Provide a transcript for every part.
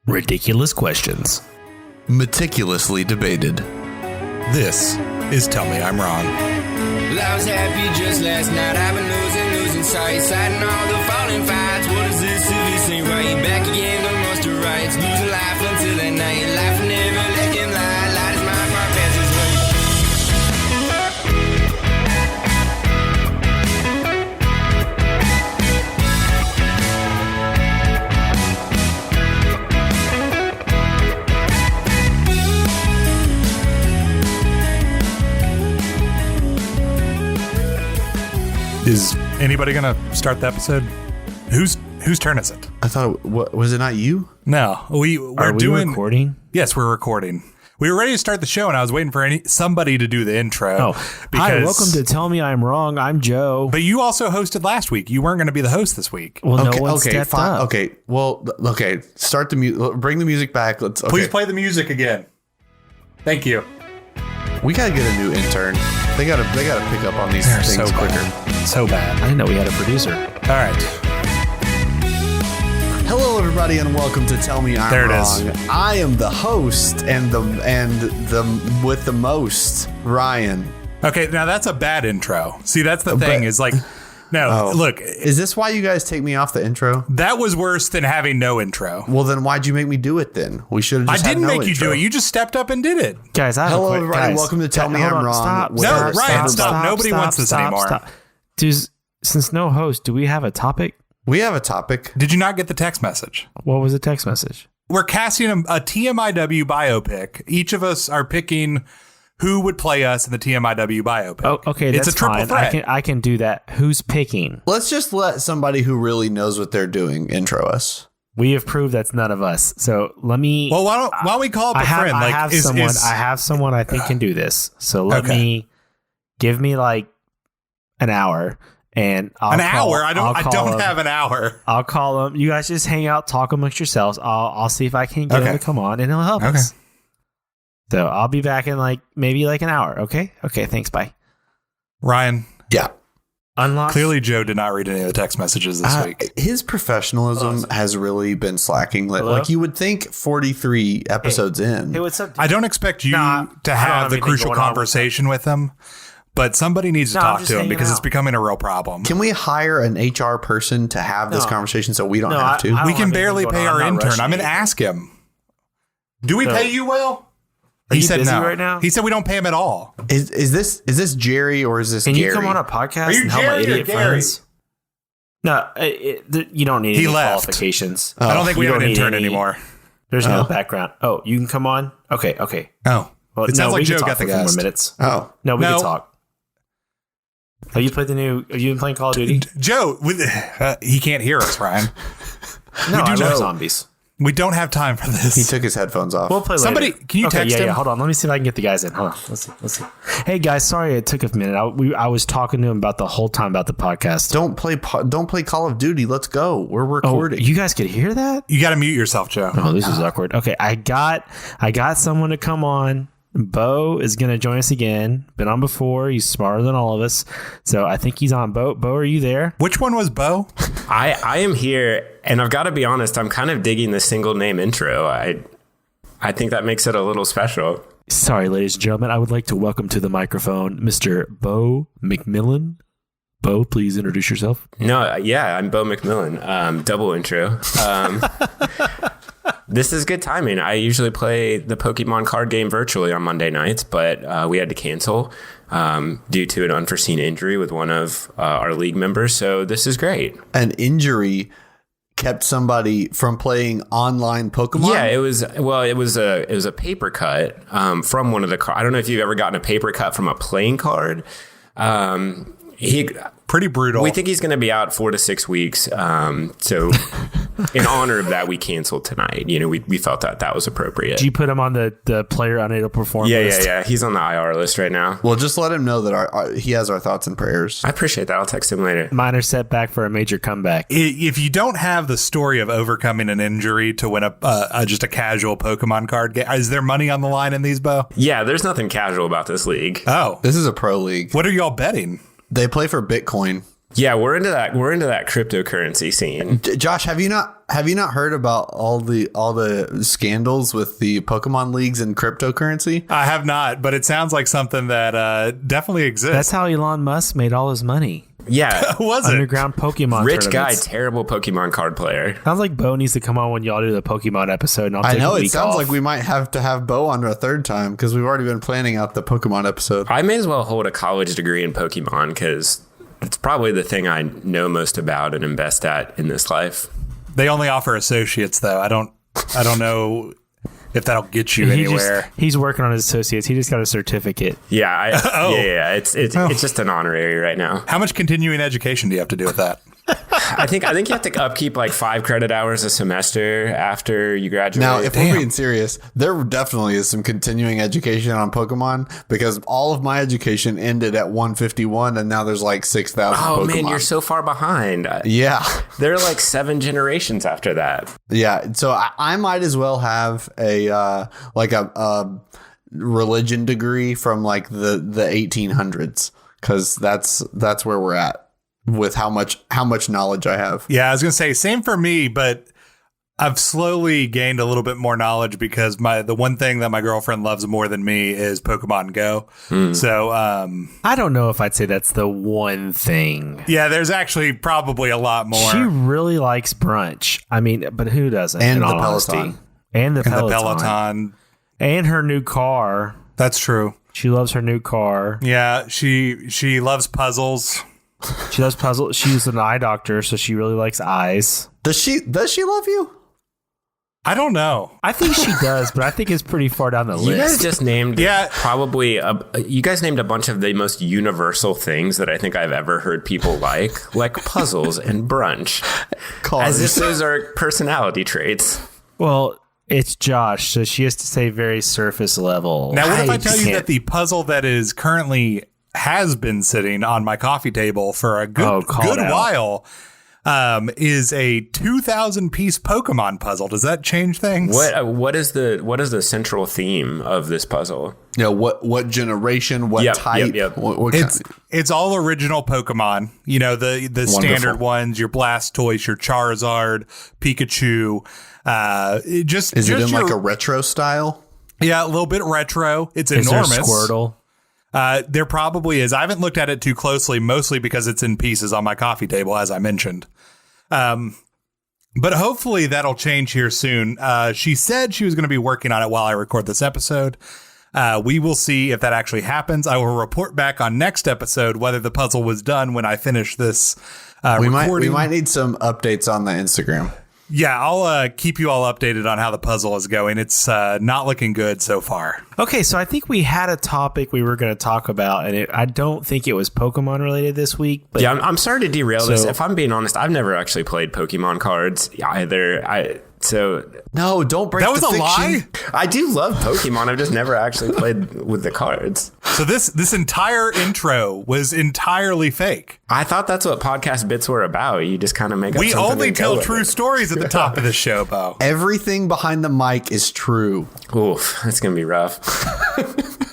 Ridiculous questions. Meticulously debated. This is Tell Me I'm Wrong. Well, I was happy just last night. I've been losing sight, sighting all the falling fights. What is this if this ain't right? Back again, the monster rights. Losing life until that night. Life never let him lie. Light is mine, my past is right. Is anybody going to start the episode? Whose turn is it? I thought, was it not you? No, we're doing recording. Yes, we're recording. We were ready to start the show, and I was waiting for somebody to do the intro. Hi, welcome to Tell Me I'm Wrong. I'm Joe. But you also hosted last week. You weren't going to be the host this week. Well, no one stepped up. Okay, start the music. Bring the music back. Please play the music again. Thank you. We gotta get a new intern. They gotta pick up on these things so quicker. Bad. So bad. I didn't know we had a producer. All right. Hello, everybody, and welcome to Tell Me I'm There it Wrong. is. I am the host and the with the most, Ryan. Okay, now that's a bad intro. See, that's the thing is like, no, look. Is this why you guys take me off the intro? That was worse than having no intro. Well, then why'd you make me do it then? We should have just I didn't had no make you intro. do it. You just stepped up and did it. Guys, I have Hello, a everybody. Welcome to Tell Me I'm Wrong. Stop. No, Ryan, stop. Nobody wants this anymore. Since no host, do we have a topic? We have a topic. Did you not get the text message? What was the text message? We're casting a TMIW biopic. Each of us are picking who would play us in the TMIW biopic. Oh, okay, it's that's a triple fine. threat. I can do that. Who's picking? Let's just let somebody who really knows what they're doing intro us. We have proved that's none of us. So let me. Well, why don't we call up a friend? I have someone I think can do this. So give me like an hour. And I don't have an hour. I'll call them. You guys just hang out, talk amongst yourselves. I'll see if I can get him to come on, and he'll help us. So I'll be back in maybe an hour. Okay. Thanks. Bye. Ryan. Yeah. Unlock. Clearly, Joe did not read any of the text messages this week. His professionalism has really been slacking. Like you would think 43 episodes in. Hey, what's up, dude? I don't expect you to have the crucial conversation with him. But somebody needs to talk to him because it's becoming a real problem. Can we hire an HR person to have this conversation so we don't have to? We can barely pay our intern. I'm going to ask him. Do we pay you well? He said no. Right now? He said we don't pay him at all. Is this Jerry or is this Gary? Can you come on a podcast? Are you and help my Jerry or idiot Gary? friends? No, you don't need any qualifications. I don't think we have an intern anymore. There's no background. Oh, you can come on? Okay. Oh. Well, it sounds like Joe got the for 4 more guest. minutes. Oh. No, we can talk. Have you been playing Call of Duty? Joe, he can't hear us, Ryan. No, I love zombies. We don't have time for this. He took his headphones off. We'll play later. Somebody, can you text him? Yeah, hold on. Let me see if I can get the guys in. Hold on. Let's see. Hey, guys, sorry it took a minute. I was talking to him about the whole time about the podcast. Don't play Call of Duty. Let's go. We're recording. Oh, you guys could hear that? You got to mute yourself, Joe. Oh, this is awkward. Okay, I got someone to come on. Bo is going to join us again. Been on before. He's smarter than all of us. So I think he's on. Bo, are you there? Which one was Bo? I am here, and I've got to be honest, I'm kind of digging the single name intro. I think that makes it a little special. Sorry, ladies and gentlemen. I would like to welcome to the microphone Mr. Bo McMillan. Bo, please introduce yourself. No, yeah, I'm Bo McMillan. Double intro. This is good timing. I usually play the Pokemon card game virtually on Monday nights, but we had to cancel due to an unforeseen injury with one of our league members. So this is great. An injury kept somebody from playing online Pokemon? Yeah, it was a paper cut from one of the cards. I don't know if you've ever gotten a paper cut from a playing card. Pretty brutal. We think he's going to be out 4 to 6 weeks. So in honor of that, we canceled tonight. We felt that was appropriate. Did you put him on the player unable to perform list? Yeah. He's on the IR list right now. Well, just let him know that he has our thoughts and prayers. I appreciate that. I'll text him later. Minor setback for a major comeback. If you don't have the story of overcoming an injury to win just a casual Pokemon card game, is there money on the line in these, Bo? Yeah, there's nothing casual about this league. Oh. This is a pro league. What are y'all betting? They play for Bitcoin. Yeah, we're into that. We're into that cryptocurrency scene. Josh, have you not heard about all the scandals with the Pokemon leagues and cryptocurrency? I have not, but it sounds like something that definitely exists. That's how Elon Musk made all his money. Yeah, was it? Underground Pokemon Rich tournaments. guy, terrible Pokemon card player. Sounds like Bo needs to come on when y'all do the Pokemon episode. And I'll take a week it sounds off. like we might have to have Bo on a third time because we've already been planning out the Pokemon episode. I may as well hold a college degree in Pokemon because it's probably the thing I know most about and am best at in this life. They only offer associates, though. I don't know if that'll get you anywhere. He's working on his associates. He just got a certificate. Yeah, it's just an honorary right now. How much continuing education do you have to do with that? I think you have to upkeep like 5 credit hours a semester after you graduate. Now, if we're being serious, there definitely is some continuing education on Pokemon because all of my education ended at 151 and now there's like 6,000 Pokemon. Oh man, you're so far behind. Yeah. There are like 7 generations after that. Yeah. So I might as well have a religion degree from like the 1800s because that's where we're at with how much knowledge I have. Yeah, I was going to say same for me, but I've slowly gained a little bit more knowledge because the one thing that my girlfriend loves more than me is Pokemon Go. So I don't know if I'd say that's the one thing. Yeah, there's actually probably a lot more. She really likes brunch. I mean, but who doesn't? And in the all honesty? Peloton. And the the Peloton. And her new car. That's true. She loves her new car. Yeah, she loves puzzles. She loves puzzles. She's an eye doctor, so she really likes eyes. Does she love you? I don't know. I think she does, but I think it's pretty far down the list. You guys just named Yeah. you guys named a bunch of the most universal things that I think I've ever heard people like puzzles and brunch. Cars. As if those are personality traits. Well, it's Josh, so she has to say very surface level. Now, what if I tell you can't- that the puzzle that is currently has been sitting on my coffee table for a good while is a 2,000 piece Pokemon puzzle? Does that change things? What is the central theme of this puzzle? Yeah, what generation, what type? Yep. What It's all original Pokemon. You know, the standard ones, your Blastoise, your Charizard, Pikachu. Is it in like a retro style? Yeah, a little bit retro. It's Is enormous. there Squirtle? There probably is. I haven't looked at it too closely, mostly because it's in pieces on my coffee table, as I mentioned. But hopefully that'll change here soon. She said she was going to be working on it while I record this episode. We will see if that actually happens. I will report back on next episode whether the puzzle was done when I finish this recording. We might need some updates on the Instagram. Yeah, I'll keep you all updated on how the puzzle is going. It's not looking good so far. Okay, so I think we had a topic we were going to talk about, and I don't think it was Pokemon related this week. But Yeah, I'm sorry to derail this. If I'm being honest, I've never actually played Pokemon cards either. No, don't break That was the a fiction. lie? I do love Pokemon. I've just never actually played with the cards. So this entire intro was entirely fake. I thought that's what podcast bits were about. You just kind of make up We something only and go tell with true it. stories at the top of the show, Bo. Everything behind the mic is true. Oof, that's going to be rough.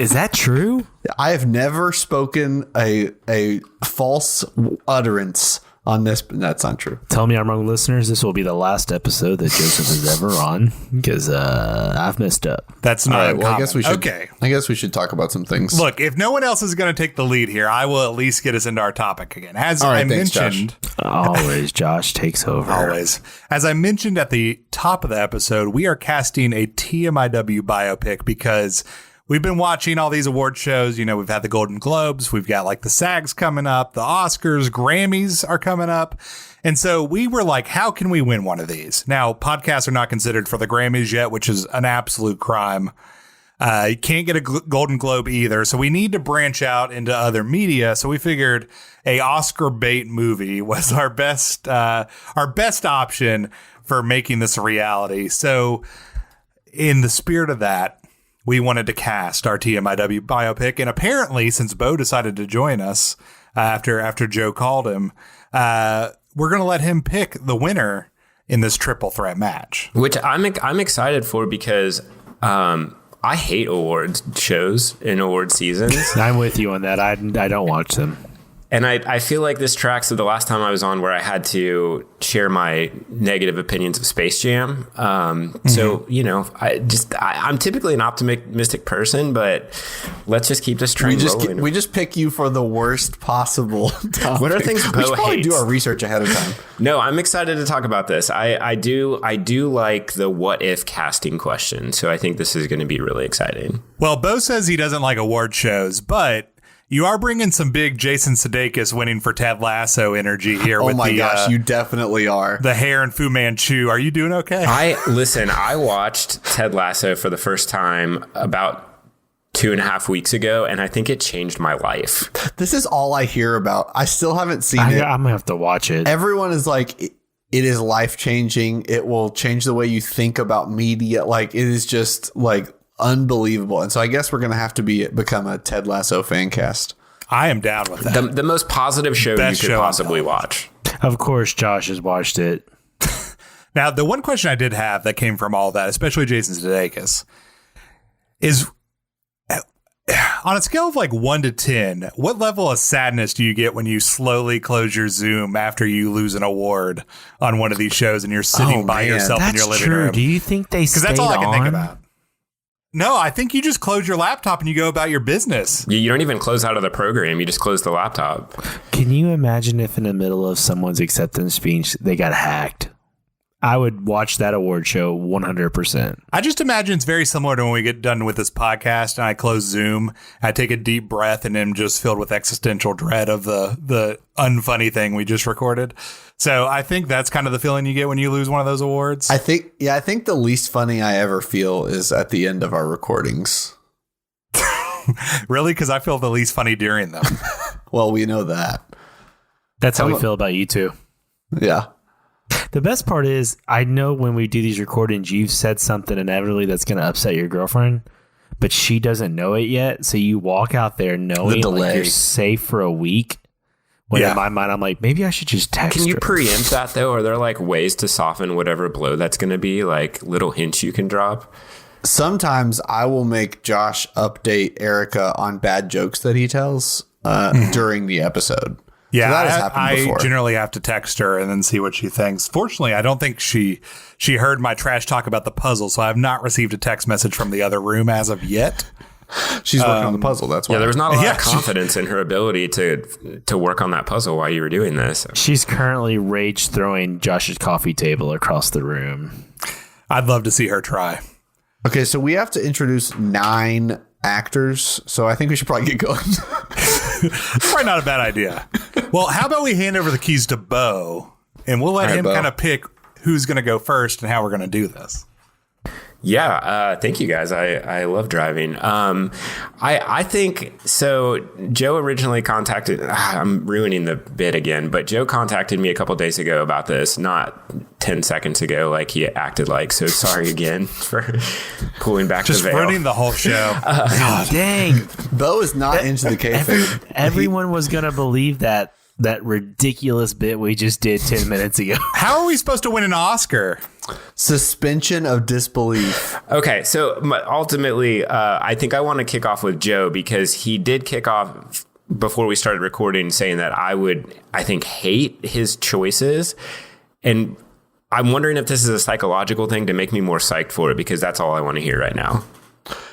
is that true? I have never spoken a false utterance on this, but that's not true. Tell me I'm wrong, listeners. This will be the last episode that Joseph is ever on because I've messed up. That's All not right, well, I guess we should. Okay. I guess we should talk about some things. Look, if no one else is going to take the lead here, I will at least get us into our topic again. As All right, I thanks, mentioned, Always, Josh takes over. always. As I mentioned at the top of the episode, we are casting a TMIW biopic because we've been watching all these award shows. You know, we've had the Golden Globes. We've got like the SAGs coming up, the Oscars, Grammys are coming up. And so we were like, how can we win one of these? Now, podcasts are not considered for the Grammys yet, which is an absolute crime. You can't get a Golden Globe either. So we need to branch out into other media. So we figured a Oscar bait movie was our best option for making this a reality. So in the spirit of that, we wanted to cast our TMIW biopic. And apparently, since Bo decided to join us after Joe called him, we're going to let him pick the winner in this triple threat match. Which I'm excited for because I hate awards shows and award seasons. I'm with you on that. I don't watch them. And I feel like this tracks to the last time I was on where I had to share my negative opinions of Space Jam. So, I'm typically an optimistic person, but let's just keep this train rolling. We just pick you for the worst possible topic. What are things Bo we should probably hates? do our research ahead of time. No, I'm excited to talk about this. I do like the what if casting question. So I think this is going to be really exciting. Well, Bo says he doesn't like award shows, but you are bringing some big Jason Sudeikis winning for Ted Lasso energy here. Oh my gosh, you definitely are. The hair and Fu Manchu. Are you doing okay? I watched Ted Lasso for the first time about 2.5 weeks ago, and I think it changed my life. This is all I hear about. I still haven't seen it. I'm gonna have to watch it. Everyone is like, it is life changing. It will change the way you think about media. Like, it is just like unbelievable. And so I guess we're gonna have to become a Ted Lasso fan cast. I am down with that. The most positive show you could possibly watch. Of course, Josh has watched it. Now, the one question I did have that came from all that, especially Jason Sudeikis, is on a scale of like 1 to 10, what level of sadness do you get when you slowly close your Zoom after you lose an award on one of these shows and you're sitting by yourself in your living room? Do you think they stayed on? Because that's all I can think about. No, I think you just close your laptop and you go about your business. You don't even close out of the program. You just close the laptop. Can you imagine if in the middle of someone's acceptance speech, they got hacked? I would watch that award show 100%. I just imagine it's very similar to when we get done with this podcast and I close Zoom, I take a deep breath and am just filled with existential dread of the unfunny thing we just recorded. So I think that's kind of the feeling you get when you lose one of those awards. I think the least funny I ever feel is at the end of our recordings. Really? Because I feel the least funny during them. Well, we know that. That's how we feel about you two. Yeah. The best part is, I know when we do these recordings, you've said something inevitably that's going to upset your girlfriend, but she doesn't know it yet. So you walk out there knowing like you're safe for a week. When in my mind, I'm like, maybe I should just text her. Can you preempt that, though? Are there like ways to soften whatever blow that's going to be? Like little hints you can drop? Sometimes I will make Josh update Erica on bad jokes that he tells during the episode. Yeah, so that has happened before. I generally have to text her and then see what she thinks. Fortunately, I don't think she heard my trash talk about the puzzle, so I have not received a text message from the other room as of yet. She's working on the puzzle. That's why. Yeah, there was not a lot of confidence in her ability to work on that puzzle while you were doing this. She's currently rage throwing Josh's coffee table across the room. I'd love to see her try. Okay, so we have to introduce 9 actors, so I think we should probably get going. Probably not a bad idea. Well, how about we hand over the keys to Bo, and we'll let him kind of pick who's going to go first and how we're going to do this. Yeah, thank you guys. I love driving. I think so. Joe originally contacted. I'm ruining the bit again, but Joe contacted me a couple days ago about this, not 10 seconds ago, like he acted like. So sorry again for pulling back just the veil. running the whole show. God dang, Bo is not into the kayfabe. Everyone was gonna believe that ridiculous bit we just did 10 minutes ago. How are we supposed to win an Oscar? Suspension of disbelief. Okay, so ultimately, I think I want to kick off with Joe because he did kick off before we started recording saying that I think, hate his choices. And I'm wondering if this is a psychological thing to make me more psyched for it, because that's all I want to hear right now.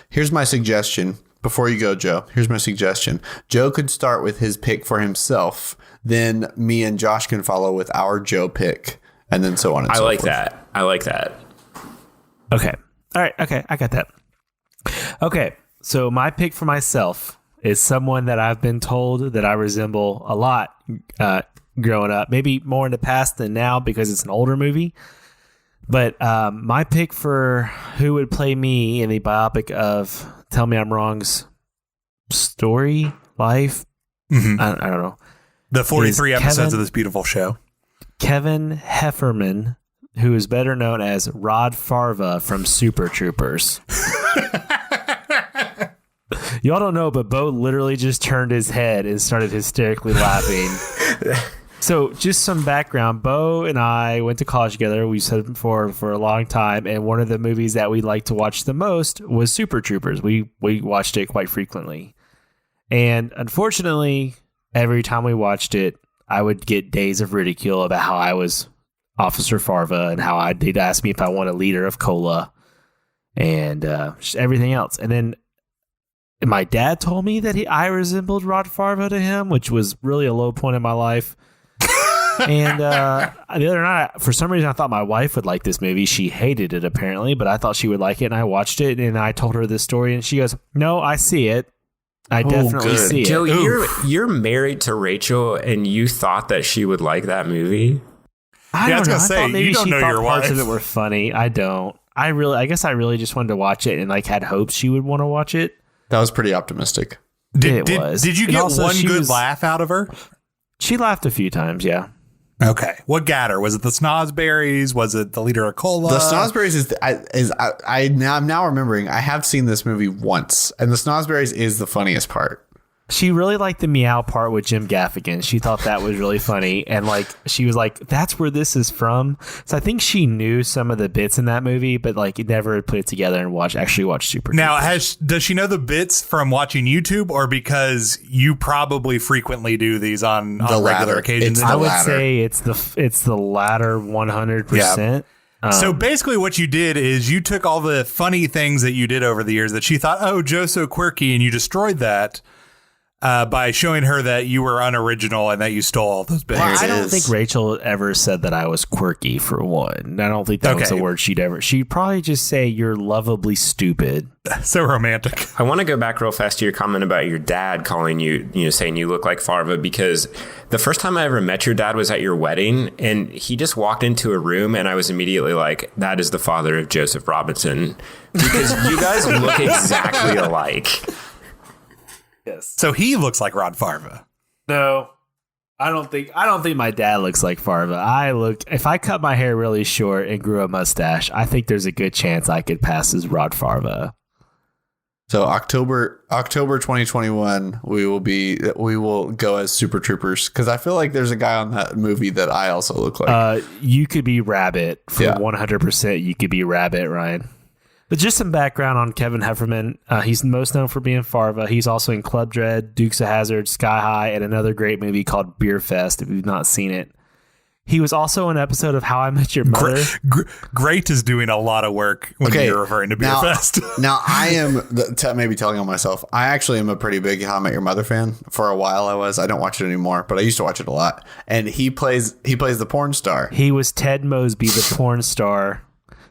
Here's my suggestion. Before you go, Joe, here's my suggestion. Joe could start with his pick for himself. Then me and Josh can follow with our Joe pick. And then so on and so forth. I like that. Okay. All right. Okay. I got that. Okay. So my pick for myself is someone that I've been told that I resemble a lot growing up. Maybe more in the past than now because it's an older movie. But my pick for who would play me in the biopic of Tell Me I'm Wrong's story, life, I don't know. The 43 episodes of this beautiful show. Kevin Hefferman, who is better known as Rod Farva from Super Troopers. Y'all don't know, but Bo literally just turned his head and started hysterically laughing. So just some background. Bo and I went to college together. We've said it before for a long time. And one of the movies that we liked to watch the most was Super Troopers. We watched it quite frequently. And unfortunately, every time we watched it, I would get days of ridicule about how I was Officer Farva and how they'd ask me if I want a liter of cola and just everything else. And then my dad told me that I resembled Rod Farva to him, which was really a low point in my life. And the other night, for some reason, I thought my wife would like this movie. She hated it, apparently, but I thought she would like it. And I watched it, and I told her this story, and she goes, "No, I see it. I definitely see it." Joe, you're married to Rachel, and you thought that she would like that movie? I don't know. I thought maybe you don't she know thought your parts wife. of it were funny. I don't. I guess I really just wanted to watch it and like had hopes she would want to watch it. That was pretty optimistic. It was. Did you And get also one she good was- laugh out of her? She laughed a few times, yeah. Okay. What got her? Was it the snozberries? Was it the liter of cola? The snozberries I'm now remembering. I have seen this movie once, and the snozberries is the funniest part. She really liked the meow part with Jim Gaffigan. She thought that was really funny. And like, she was like, that's where this is from. So I think she knew some of the bits in that movie, but like never put it together and actually watched Super Now, Troopers. does she know the bits from watching YouTube, or because you probably frequently do these on regular latter. occasions? It's I the would latter. say it's the latter 100%. So basically what you did is you took all the funny things that you did over the years that she thought, oh, Joe's so quirky, and you destroyed that. By showing her that you were unoriginal and that you stole all those bits. Well, I don't think Rachel ever said that I was quirky, for one. I don't think that was a word she'd probably just say you're lovably stupid. So romantic. I want to go back real fast to your comment about your dad calling you, saying you look like Farva, because the first time I ever met your dad was at your wedding, and he just walked into a room and I was immediately like, that is the father of Joseph Robinson, because you guys look exactly alike. Yes. So he looks like Rod Farva. No, I don't think my dad looks like Farva. If I cut my hair really short and grew a mustache, I think there's a good chance I could pass as Rod Farva. So October 2021, we will go as Super Troopers, because I feel like there's a guy on that movie that I also look like. You could be Rabbit for 100%. You could be Rabbit, Ryan. But just some background on Kevin Heffernan. He's most known for being Farva. He's also in Club Dread, Dukes of Hazzard, Sky High, and another great movie called Beer Fest, if you've not seen it. He was also in an episode of How I Met Your Mother. Great is doing a lot of work when you're referring to Beer Fest. Now, I am maybe telling on myself. I actually am a pretty big How I Met Your Mother fan. For a while I was. I don't watch it anymore, but I used to watch it a lot. And he plays the porn star. He was Ted Mosby, the porn star,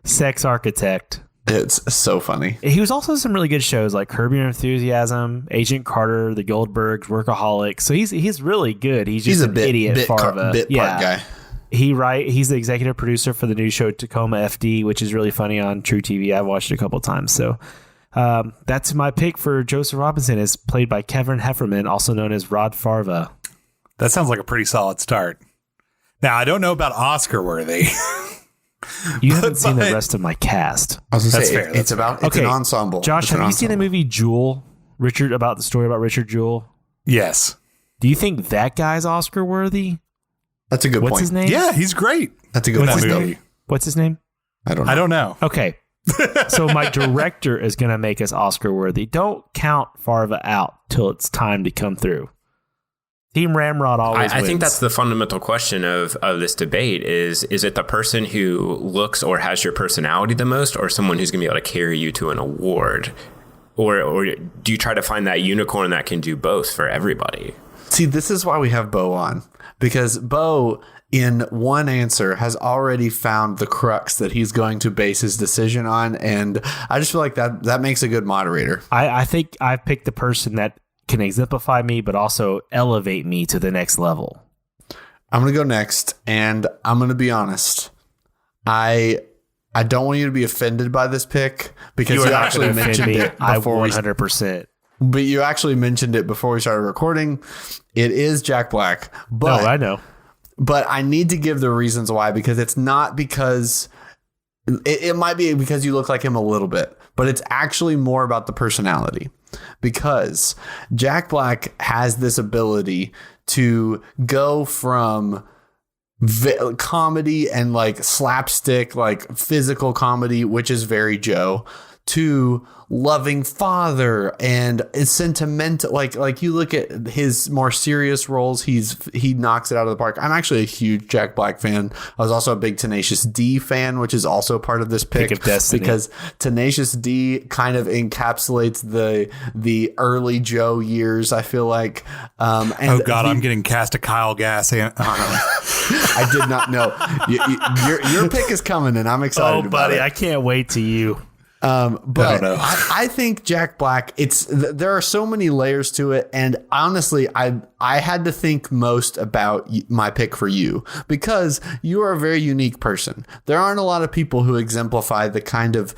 sex architect. It's so funny. He was also in some really good shows like Curb Your Enthusiasm, Agent Carter, The Goldbergs, Workaholics. So he's really good. He's just an idiot Farva. Bit part guy. He's the executive producer for the new show Tacoma FD, which is really funny on True TV. I've watched it a couple of times. So that's my pick for Joseph Robinson, is played by Kevin Heffernan, also known as Rod Farva. That sounds like a pretty solid start. Now, I don't know about Oscar worthy. You haven't seen the rest of my cast. I was going to say, fair. it's an ensemble. Josh, have you seen the movie Jewel? About the story about Richard Jewell? Yes. Do you think that guy's Oscar worthy? That's a good point. What's his name? Yeah, he's great. That's a good point. What's his name? I don't know. Okay. So my director is going to make us Oscar worthy. Don't count Farva out till it's time to come through. Team Ramrod always I wins. think that's the fundamental question of this debate is it the person who looks or has your personality the most, or someone who's going to be able to carry you to an award? Or do you try to find that unicorn that can do both for everybody? See, this is why we have Bo on, because Bo, in one answer, has already found the crux that he's going to base his decision on. And I just feel like that makes a good moderator. I think I picked the person that can exemplify me, but also elevate me to the next level. I'm going to go next, and I'm going to be honest. I don't want you to be offended by this pick, because you actually mentioned it before 100%. But you actually mentioned it before we started recording. It is Jack Black. But, no, I know. But I need to give the reasons why, because it's not because... It might be because you look like him a little bit, but it's actually more about the personality. Because Jack Black has this ability to go from comedy and like slapstick, like physical comedy, which is very Joe, to loving father, and it's sentimental. Like you look at his more serious roles, he knocks it out of the park. I'm actually a huge Jack Black fan. I was also a big Tenacious D fan, which is also part of this pick of destiny, because Tenacious D kind of encapsulates the early Joe years, I feel like. And I'm getting cast a Kyle Gass. I did not know. Your pick is coming, and I'm excited. Oh, buddy, about it. I can't wait to you. But I think Jack Black, there are so many layers to it. And honestly, I had to think most about my pick for you because you are a very unique person. There aren't a lot of people who exemplify the kind of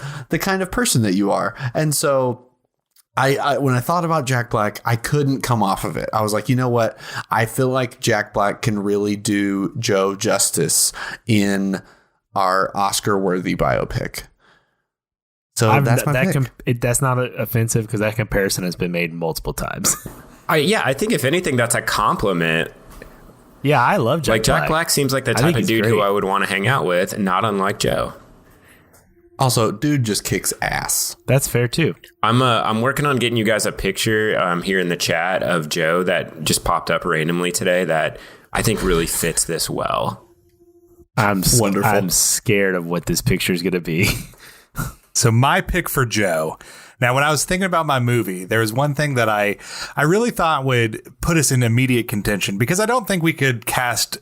person that you are. And so I when I thought about Jack Black, I couldn't come off of it. I was like, you know what? I feel like Jack Black can really do Joe justice in our Oscar-worthy biopic. So that's my pick. That's not offensive because that comparison has been made multiple times. I think if anything, that's a compliment. Yeah, I love Jack Black. Jack Black seems like the type of dude who I would want to hang out with, not unlike Joe. Also, dude just kicks ass. That's fair too. I'm working on getting you guys a picture here in the chat of Joe that just popped up randomly today that I think really fits this well. Wonderful. I'm scared of what this picture is going to be. So my pick for Joe. Now, when I was thinking about my movie, there was one thing that I really thought would put us in immediate contention because I don't think we could cast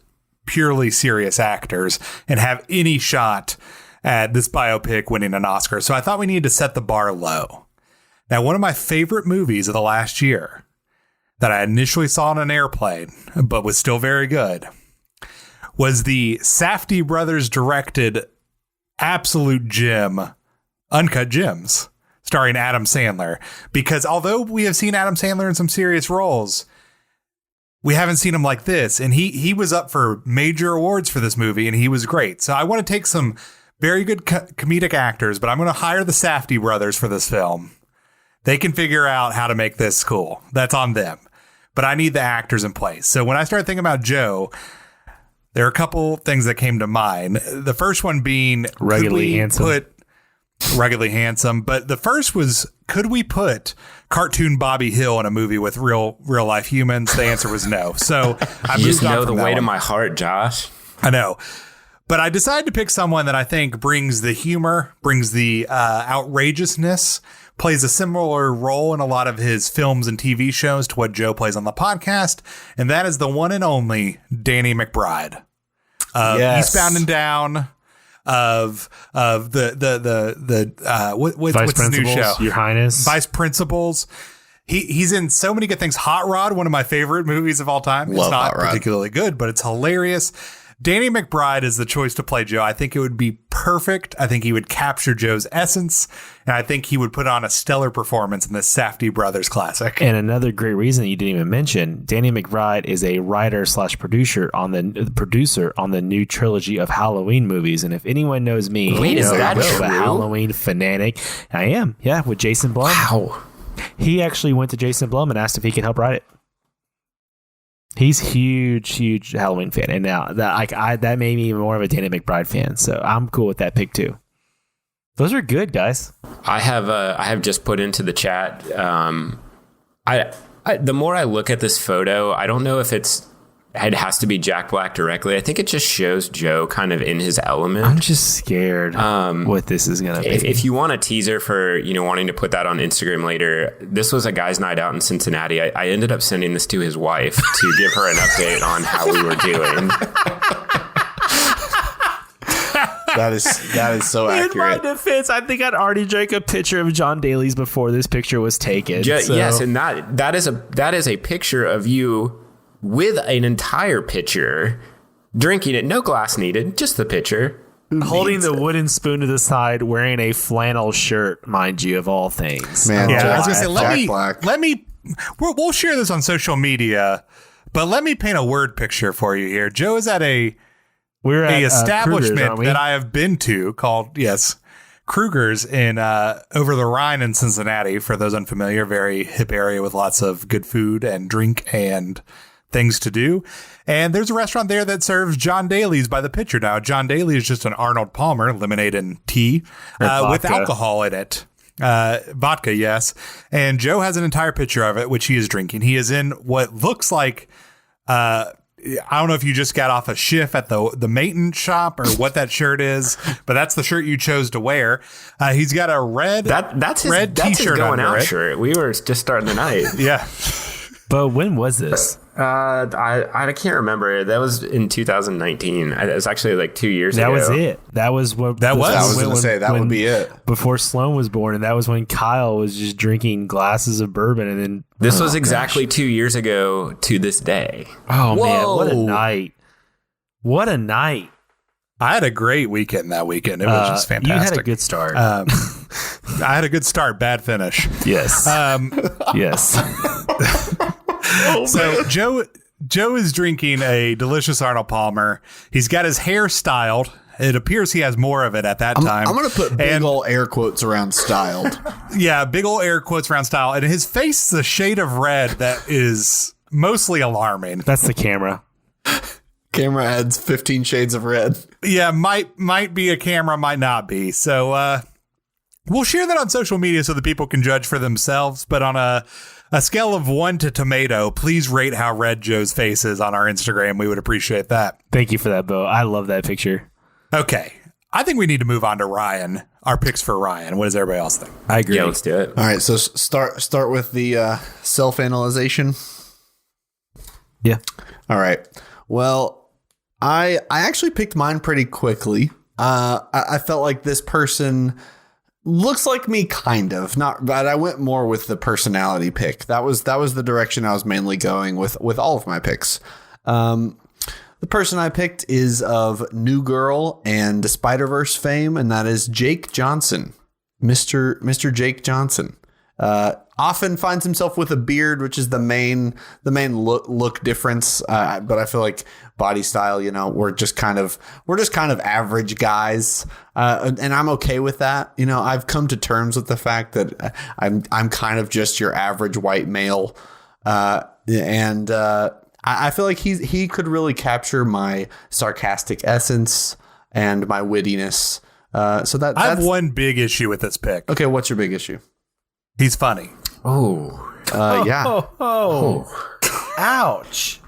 purely serious actors and have any shot at this biopic winning an Oscar. So I thought we needed to set the bar low. Now, one of my favorite movies of the last year that I initially saw on an airplane, but was still very good, was the Safdie brothers directed absolute gem, Uncut Gems, starring Adam Sandler. Because although we have seen Adam Sandler in some serious roles, we haven't seen him like this. And he was up for major awards for this movie, and he was great. So I want to take some very good comedic actors, but I'm going to hire the Safdie brothers for this film. They can figure out how to make this cool. That's on them. But I need the actors in place. So when I started thinking about Joe, there are a couple things that came to mind. The first one being ruggedly handsome. But the first was, could we put cartoon Bobby Hill in a movie with real life humans? The answer was no. So I moved just on know from the that weight one. of my heart, Josh. I know. But I decided to pick someone that I think brings the humor, brings the outrageousness, plays a similar role in a lot of his films and TV shows to what Joe plays on the podcast. And that is the one and only Danny Mcbride. Yes. Eastbound and Down, of what's his new show? Your Highness. Vice Principals. He's in so many good things. Hot Rod, one of my favorite movies of all time. Love it's not Hot Rod. particularly good, but it's hilarious. Danny Mcbride is the choice to play Joe. I think it would be perfect. I think he would capture Joe's essence, and I think he would put on a stellar performance in the Safdie brothers classic. And another great reason you didn't even mention, Danny Mcbride is a writer/producer on the new trilogy of Halloween movies. And if anyone knows me, is that I'm a true? Halloween fanatic. I am, yeah, with Jason Blum. Wow. He actually went to Jason Blum and asked if he could help write it. He's huge Halloween fan, and now that made me even more of a Danny Mcbride fan. So I'm cool with that pick too. Those are good, guys. I have just put into the chat. The more I look at this photo, I don't know if it has to be Jack Black directly. I think it just shows Joe kind of in his element. I'm just scared what this is going to be. If you want a teaser for, wanting to put that on Instagram later, this was a guy's night out in Cincinnati. I ended up sending this to his wife to give her an update on how we were doing. That is so accurate. In my defense, I think I'd already drank a picture of John Daly's before this picture was taken. Yes, and that is a picture of you with an entire pitcher, drinking it, no glass needed, just the pitcher. Holding the wooden spoon to the side, wearing a flannel shirt, mind you, of all things. Man, yeah, I was Jack gonna say, Black. we'll share this on social media, but let me paint a word picture for you here. Joe is at a establishment Kruger's, that I have been to called Kruger's in over the Rhine in Cincinnati. For those unfamiliar, very hip area with lots of good food and drink and things to do. And there's a restaurant there that serves John Daly's by the pitcher. Now, John Daly is just an Arnold Palmer lemonade and tea with alcohol in it. vodka, yes. And Joe has an entire picture of it, which he is drinking. He is in what looks like, I don't know if you just got off a shift at the maintenance shop or what that shirt is, but that's the shirt you chose to wear. He's got a that's his t-shirt going out it. shirt. We were just starting the night. Yeah. But when was this? I can't remember. That was in 2019. It was actually like 2 years ago. That was it. That was what. I was going to say that would be it. Before Sloan was born, and that was when Kyle was just drinking glasses of bourbon, and then this was exactly 2 years ago to this day. Oh man, what a night! What a night! I had a great weekend that weekend. It was just fantastic. You had a good start. I had a good start, bad finish. Yes. Yes. So Joe is drinking a delicious Arnold Palmer. He's got his hair styled. It appears he has more of it at that time. I'm going to put big ol' air quotes around styled. Yeah, big ol' air quotes around style. And his face is a shade of red that is mostly alarming. That's the camera. Camera adds 15 shades of red. Yeah, might be a camera, might not be. So we'll share that on social media so that people can judge for themselves. But on a scale of 1 to tomato, please rate how red Joe's face is on our Instagram. We would appreciate that. Thank you for that, Bo. I love that picture. Okay. I think we need to move on to Ryan. Our picks for Ryan. What does everybody else think? I agree. Yeah, let's do it. All right, so start with the self-analyzation. Yeah. All right. Well, I actually picked mine pretty quickly. I felt like this person looks like me, kind of, not, but I went more with the personality pick. That was the direction I was mainly going with all of my picks. The person I picked is of New Girl and Spider-Verse fame, and that is Jake Johnson, Mr. Jake Johnson. Often finds himself with a beard, which is the main look difference. But I feel like body style, we're just kind of average guys, and I'm okay with that. I've come to terms with the fact that I'm kind of just your average white male, and I feel like he could really capture my sarcastic essence and my wittiness. So that's I have one big issue with this pick. Okay, what's your big issue? He's funny. Oh, yeah. Oh. Ouch.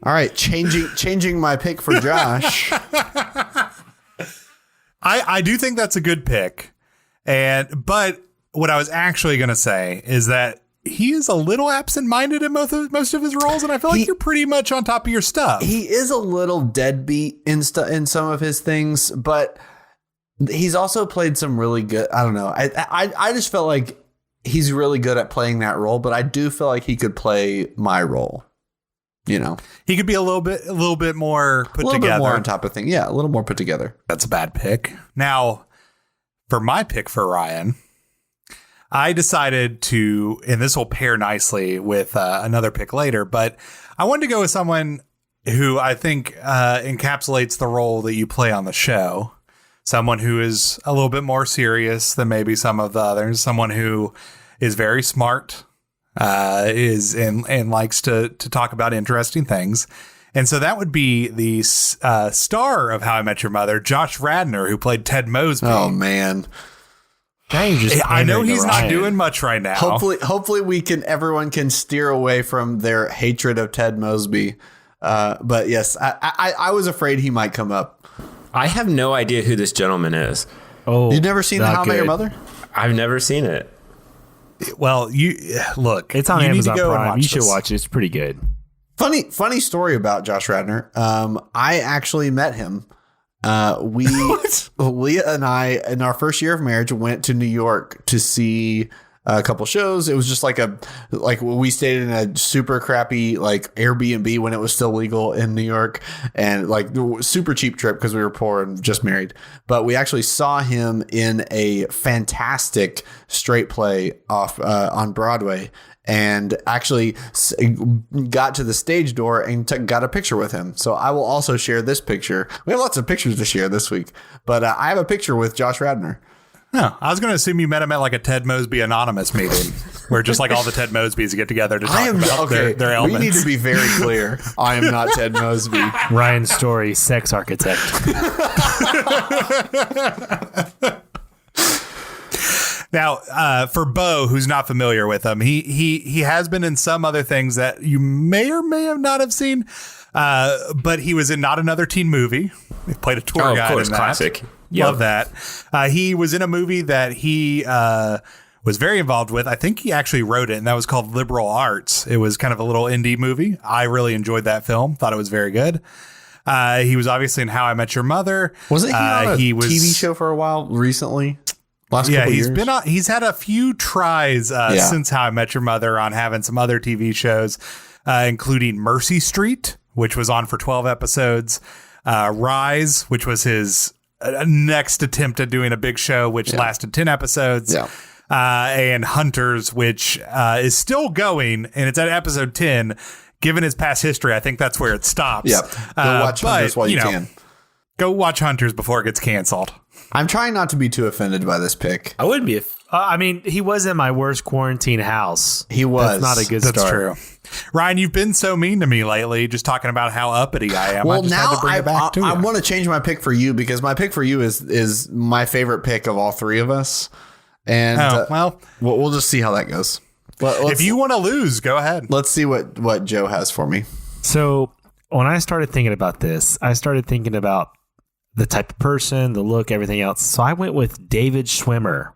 All right, changing my pick for Josh. I do think that's a good pick, but what I was actually going to say is that he is a little absent-minded in most of his roles, and I feel like you're pretty much on top of your stuff. He is a little deadbeat in some of his things, but he's also played some really good. I don't know. I just felt like he's really good at playing that role, but I do feel like he could play my role. He could be a little bit more put together, a little bit more on top of things. Yeah, a little more put together. That's a bad pick. Now, for my pick for Ryan, I decided to, and this will pair nicely with another pick later, but I wanted to go with someone who I think encapsulates the role that you play on the show. Someone who is a little bit more serious than maybe some of the others. Someone who is very smart, and likes to talk about interesting things. And so that would be the star of How I Met Your Mother, Josh Radnor, who played Ted Mosby. Oh man. I know he's not doing much right now. Hopefully everyone can steer away from their hatred of Ted Mosby. But yes, I was afraid he might come up. I have no idea who this gentleman is. Oh, you've never seen How I Met Your Mother? I've never seen it. Well, look, it's on Amazon Prime. You should watch it. It's pretty good. Funny story about Josh Radnor. I actually met him. Leah and I, in our first year of marriage, went to New York to see a couple shows. It was just like we stayed in a super crappy Airbnb when it was still legal in New York, and super cheap trip because we were poor and just married. But we actually saw him in a fantastic straight play on Broadway, and actually got to the stage door and got a picture with him. So I will also share this picture. We have lots of pictures to share this week, but I have a picture with Josh Radnor. No, I was going to assume you met him at a Ted Mosby Anonymous meeting where just all the Ted Mosbys get together to talk about their ailments. We need to be very clear. I am not Ted Mosby. Ryan Story, sex architect. Now, for Bo, who's not familiar with him, he has been in some other things that you may or may have not have seen. But he was in Not Another Teen Movie. He played a tour guide. Of course, in that. Classic. Love that. He was in a movie that he was very involved with. I think he actually wrote it, and that was called Liberal Arts. It was kind of a little indie movie. I really enjoyed that film. Thought it was very good. He was obviously in How I Met Your Mother. Wasn't he on a TV show for a while recently? Last couple years? He's had a few tries since How I Met Your Mother on having some other TV shows, including Mercy Street, which was on for 12 episodes. Rise, which was his next attempt at doing a big show, which lasted 10 episodes. Yeah. And Hunters, which is still going, and it's at episode 10. Given his past history, I think that's where it stops. Yep. Go watch Hunters while you can. Go watch Hunters before it gets canceled. I'm trying not to be too offended by this pick. I wouldn't be. I mean, he was in my worst quarantine house. He was. That's not a good start. That's true. Ryan, you've been so mean to me lately, just talking about how uppity I am. Well, now I want to change my pick for you, because my pick for you is my favorite pick of all three of us. And we'll just see how that goes. If you want to lose, go ahead. Let's see what Joe has for me. So when I started thinking about this, I started thinking about the type of person, the look, everything else. So I went with David Schwimmer.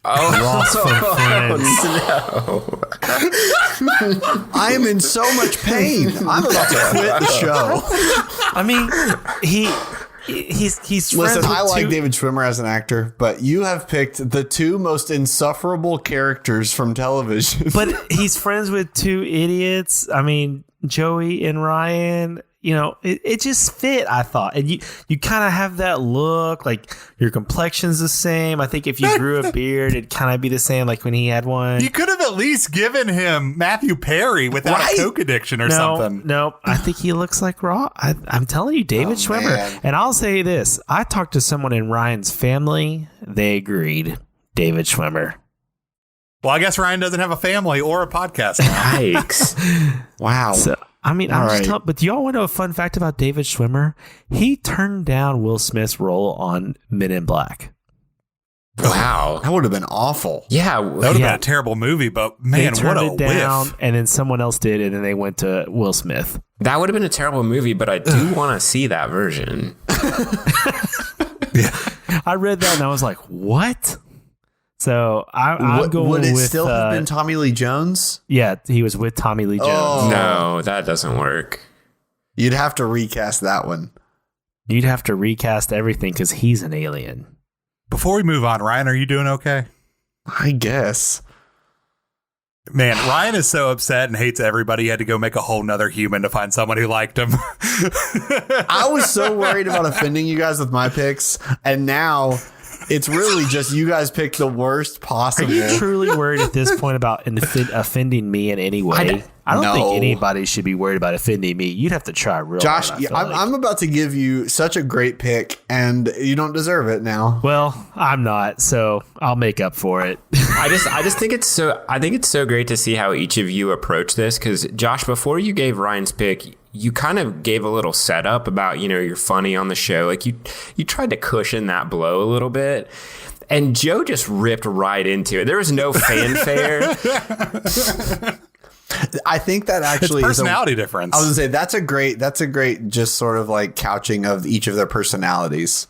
Lost from Friends. No. I am in so much pain. I'm about to quit the show. I mean, he's Listen, I like David Schwimmer as an actor, but you have picked the two most insufferable characters from television. But he's friends with two idiots. I mean, Joey and Ryan. You know, it just fit, I thought. And you kind of have that look, like your complexion's the same. I think if you grew a beard, it'd kind of be the same, like when he had one. You could have at least given him Matthew Perry without a coke addiction or something. No, I think he looks like Raw. I'm telling you, David Schwimmer. Man. And I'll say this. I talked to someone in Ryan's family. They agreed. David Schwimmer. Well, I guess Ryan doesn't have a family or a podcast now. Yikes. Wow. So, I mean, but do y'all want to know a fun fact about David Schwimmer? He turned down Will Smith's role on Men in Black. Wow. That would have been awful. Yeah. That would have been a terrible movie, but man, what a whiff. And then someone else did, and then they went to Will Smith. That would have been a terrible movie, but I do want to see that version. I read that and I was like, what? So I'm going with... Would it still have been Tommy Lee Jones? Yeah, he was with Tommy Lee Jones. Oh. No, that doesn't work. You'd have to recast that one. You'd have to recast everything because he's an alien. Before we move on, Ryan, are you doing okay? I guess. Man, Ryan is so upset and hates everybody. He had to go make a whole nother human to find someone who liked him. I was so worried about offending you guys with my picks, and now... It's really just you guys pick the worst possible. Are you truly worried at this point about offending me in any way? I don't think anybody should be worried about offending me. You'd have to try real Josh, hard. I'm about to give you such a great pick, and you don't deserve it now. Well, I'm not, so I'll make up for it. I just think it's so great to see how each of you approach this, because Josh, before you gave Ryan's pick, you kind of gave a little setup about, you're funny on the show. Like you tried to cushion that blow a little bit. And Joe just ripped right into it. There was no fanfare. I think that actually it's personality difference. I was gonna say that's a great just sort of like couching of each of their personalities.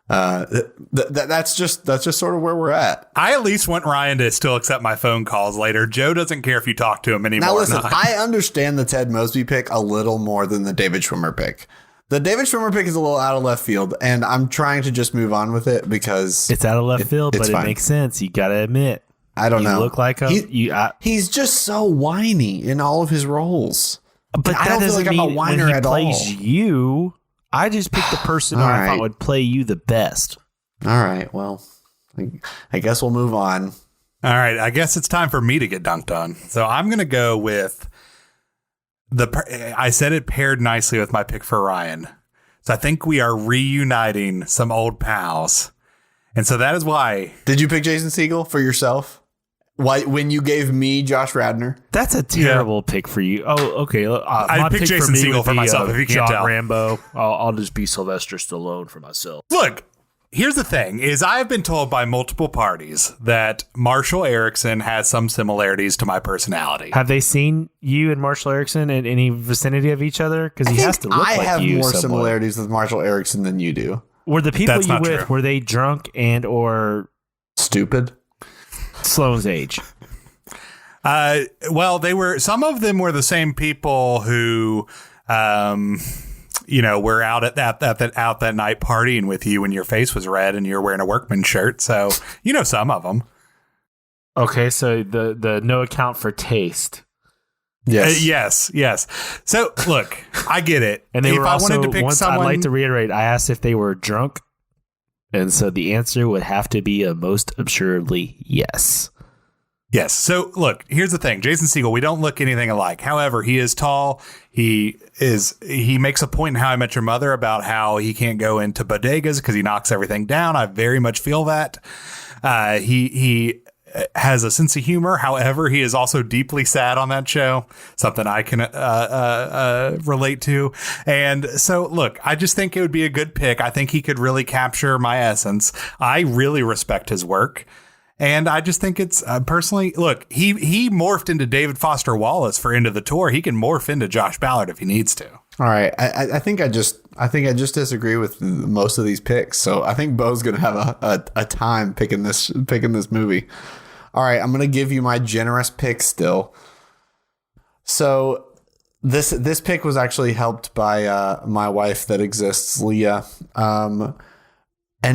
That's just sort of where we're at. I at least want Ryan to still accept my phone calls later. Joe doesn't care if you talk to him anymore. Now listen, I understand the Ted Mosby pick a little more than the David Schwimmer pick. The David Schwimmer pick is a little out of left field, and I'm trying to just move on with it because it's out of left field, but it makes sense. You got to admit. I don't know. You look like him. He's just so whiny in all of his roles. But I don't feel like I'm a whiner at all. When he plays you, I just picked the person who I thought would play you the best. All right. Well, I guess we'll move on. All right. I guess it's time for me to get dunked on. So I'm going to go with I said it paired nicely with my pick for Ryan. So I think we are reuniting some old pals. And so that is why. Did you pick Jason Segel for yourself? Why, when you gave me Josh Radnor? That's a terrible pick for you. Oh, okay. I picked Jason Segel for myself, if you can't tell. Rambo. I'll just be Sylvester Stallone for myself. Look, here's the thing is I've been told by multiple parties that Marshall Erickson has some similarities to my personality. Have they seen you and Marshall Erickson in any vicinity of each other? Because he has to look like you. I have more similarities with Marshall Erickson than you do. Were the people you with, were they drunk and or stupid? Sloan's age. Well, some of them were the same people who, were out at that night partying with you when your face was red and you're wearing a workman shirt. So, some of them. Okay. So the no account for taste. Yes. Yes. So look, I get it. And they were also, I'd like to reiterate, I asked if they were drunk. And so the answer would have to be a most absurdly yes. Yes. So look, here's the thing. Jason Segel, we don't look anything alike. However, he is tall. He makes a point in How I Met Your Mother about how he can't go into bodegas because he knocks everything down. I very much feel that. He has a sense of humor. However, he is also deeply sad on that show, something I can relate to. And so, look, I just think it would be a good pick. I think he could really capture my essence. I really respect his work. And I just think it's personally, look, he morphed into David Foster Wallace for End of the Tour. He can morph into Josh Ballard if he needs to. All right. I think I just disagree with most of these picks. So I think Bo's going to have a time picking this movie. All right. I'm going to give you my generous pick still. So this pick was actually helped by my wife that exists, Leah. And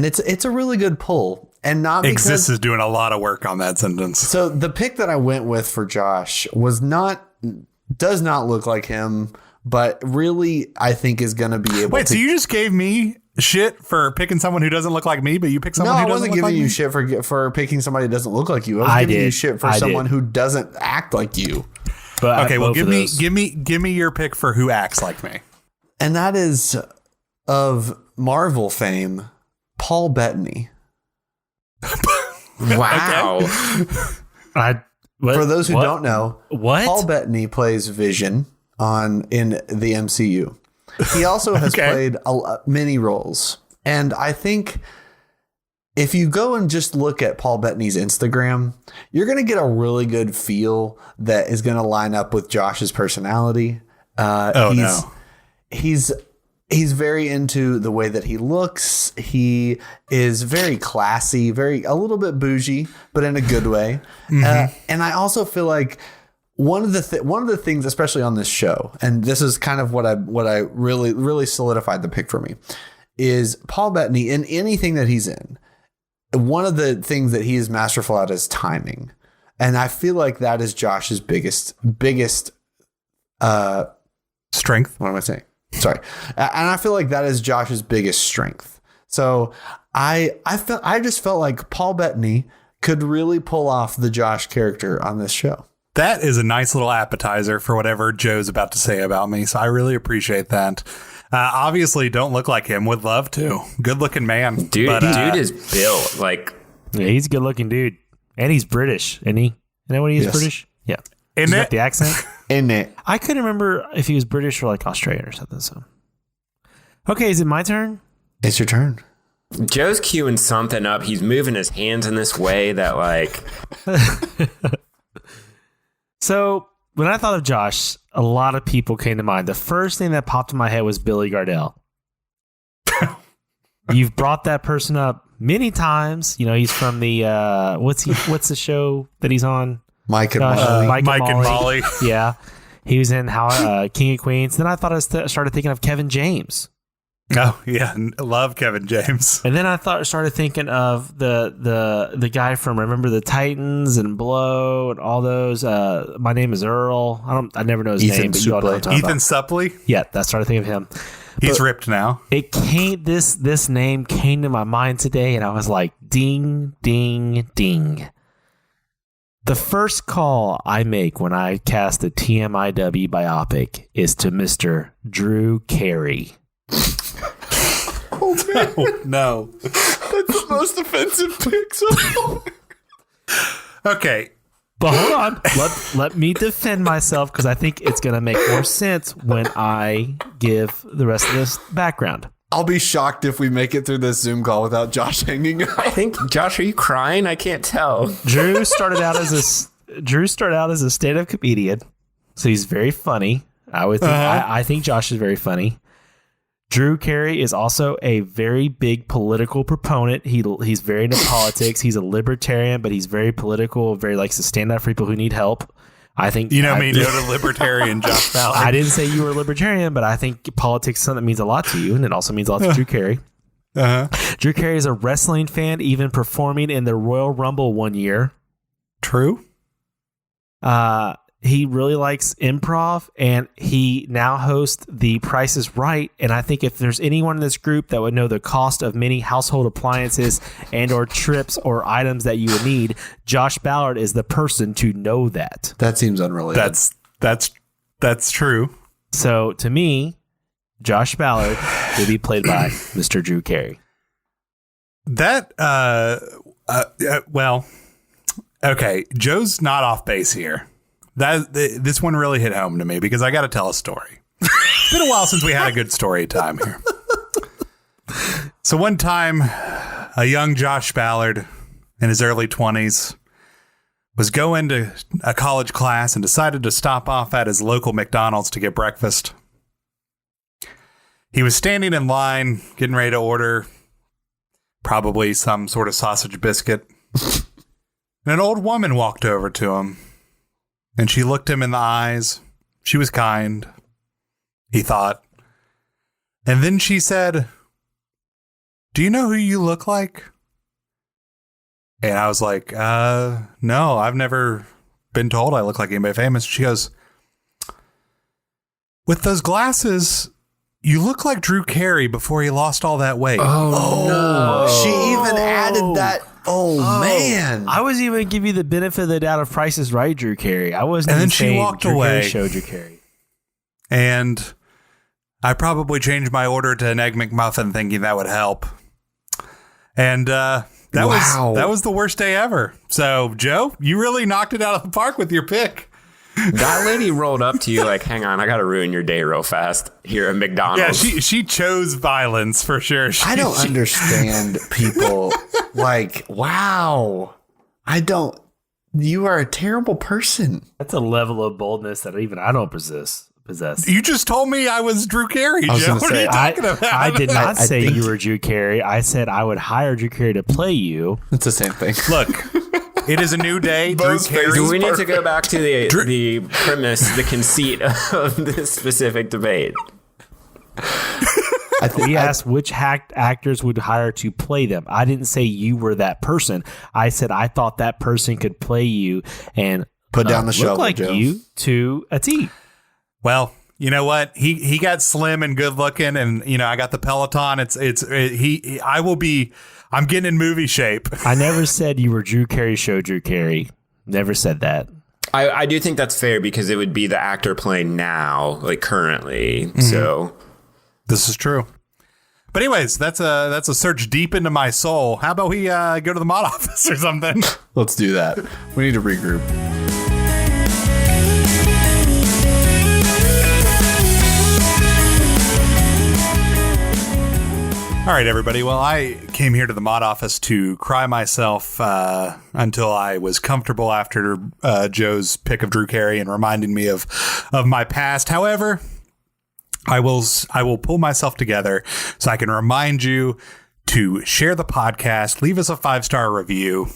it's a really good pull. And not because Exists is doing a lot of work on that sentence. So the pick that I went with for Josh does not look like him, but really I think is going to be able Wait, so you just gave me shit for picking someone who doesn't look like me, but you picked someone who doesn't look like me? No, I wasn't giving you shit for picking somebody who doesn't look like you. I was giving you shit for someone who doesn't act like you. But okay, well give me your pick for who acts like me. And that is of Marvel fame, Paul Bettany. Wow. For those who don't know, Paul Bettany plays Vision in the MCU. He also has played many roles. And I think if you go and just look at Paul Bettany's Instagram, you're going to get a really good feel that is going to line up with Josh's personality. He's very into the way that he looks. He is very classy, a little bit bougie, but in a good way. Mm-hmm. And I also feel like one of the things, especially on this show, and this is kind of what I really, really solidified the pick for me, is Paul Bettany in anything that he's in. One of the things that he is masterful at is timing. And I feel like that is Josh's biggest strength. What am I saying? Sorry. And I feel like that is Josh's biggest strength. So I just felt like Paul Bettany could really pull off the Josh character on this show. That is a nice little appetizer for whatever Joe's about to say about me. So I really appreciate that. Obviously don't look like him. Would love to. Good looking man. Dude is built like. Yeah, he's a good looking dude. And he's British. Isn't he? You know what he is British? Yeah. Isn't it? The accent? Isn't it? I couldn't remember if he was British or like Australian or something. So, okay, is it my turn? It's your turn. Joe's queuing something up. He's moving his hands in this way that like. So when I thought of Josh, a lot of people came to mind. The first thing that popped in my head was Billy Gardell. You've brought that person up many times. You know, he's from the what's the show that he's on? Mike and Molly. Mike and Molly. Yeah. He was in King of Queens. Then I thought I started thinking of Kevin James. Oh, yeah. Love Kevin James. And then I started thinking of the guy from Remember the Titans and Blow and all those. My Name is Earl. I never know his name, but you all know what I'm talking Ethan about. Suplee? Yeah, I started thinking of him. He's ripped now. This name came to my mind today, and I was like, ding, ding, ding. The first call I make when I cast a TMIW biopic is to Mr. Drew Carey. Oh, no. That's the most offensive pick so far. Okay. But hold on. Let me defend myself because I think it's going to make more sense when I give the rest of this background. I'll be shocked if we make it through this Zoom call without Josh hanging up. I think, Josh, are you crying? I can't tell. Drew started out as a stand-up comedian, so he's very funny. I think Josh is very funny. Drew Carey is also a very big political proponent. He's very into politics. He's a libertarian, but he's very political. Very likes to stand up for people who need help. I think no to libertarian Josh Ballard. I didn't say you were a libertarian, but I think politics is something that means a lot to you, and it also means a lot to Drew Carey. Drew Carey is a wrestling fan, even performing in the Royal Rumble one year. True. He really likes improv, and he now hosts The Price is Right. And I think if there's anyone in this group that would know the cost of many household appliances and or trips or items that you would need, Josh Ballard is the person to know that. That seems unrelated. That's true. So to me, Josh Ballard will be played by Mr. Drew Carey. Well, okay. Joe's not off base here. This one really hit home to me because I got to tell a story. It's been a while since we had a good story time here. So one time, a young Josh Ballard in his early 20s was going to a college class and decided to stop off at his local McDonald's to get breakfast. He was standing in line, getting ready to order probably some sort of sausage biscuit. And an old woman walked over to him. And she looked him in the eyes. She was kind, he thought. And then she said, "Do you know who you look like?" And I was like, no, I've never been told I look like anybody famous. She goes, "With those glasses, you look like Drew Carey before he lost all that weight." Oh no. She even added that. Oh, man. I was even give you the benefit of the doubt of Price is Right, Drew Carey. I wasn't. And then she walked away. Show Drew Carey. And I probably changed my order to an Egg McMuffin thinking that would help. And that was the worst day ever. So, Joe, you really knocked it out of the park with your pick. That lady rolled up to you like, "Hang on, I got to ruin your day real fast here at McDonald's." Yeah, she chose violence for sure. I don't understand people like, wow. You are a terrible person. That's a level of boldness that even I don't possess. You just told me I was Drew Carey, Joe. What are you talking about? I did not say you were Drew Carey. I said I would hire Drew Carey to play you. It's the same thing. Look. It is a new day. Drew Carey. Do we need to go back to the premise, the conceit of this specific debate? We asked which actors would hire to play them. I didn't say you were that person. I said I thought that person could play you and put down the show. Look like Joe. You to a T. Well, you know what? He got slim and good looking, and I got the Peloton. I'm getting in movie shape. I never said you were Drew Carey show Drew Carey. Never said that. I do think that's fair because it would be the actor playing now, like currently. Mm-hmm. So this is true. But anyways, that's a search deep into my soul. How about we go to the mod office or something? Let's do that. We need to regroup. All right, everybody. Well, I came here to the mod office to cry myself until I was comfortable after Joe's pick of Drew Carey and reminding me of my past. However, I will pull myself together so I can remind you to share the podcast, leave us a 5-star review.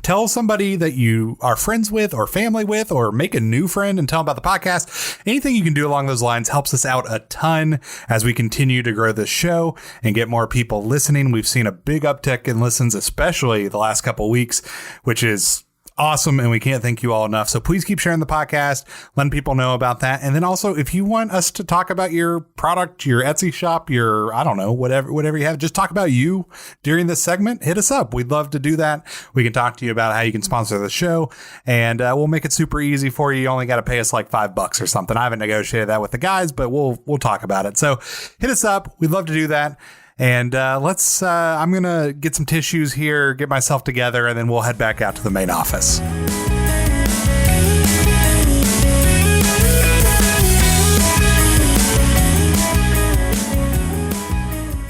Tell somebody that you are friends with or family with, or make a new friend and tell them about the podcast. Anything you can do along those lines helps us out a ton as we continue to grow this show and get more people listening. We've seen a big uptick in listens, especially the last couple of weeks, which is awesome, and we can't thank you all enough. So please keep sharing the podcast, letting people know about that. And then also, if you want us to talk about your product, your Etsy shop, your, I don't know, whatever you have, just talk about you during this segment, hit us up. We'd love to do that. We can talk to you about how you can sponsor the show, and we'll make it super easy for you. You only got to pay us like $5 or something. I haven't negotiated that with the guys, but we'll talk about it. So hit us up. We'd love to do that. And I'm going to get some tissues here, get myself together, and then we'll head back out to the main office.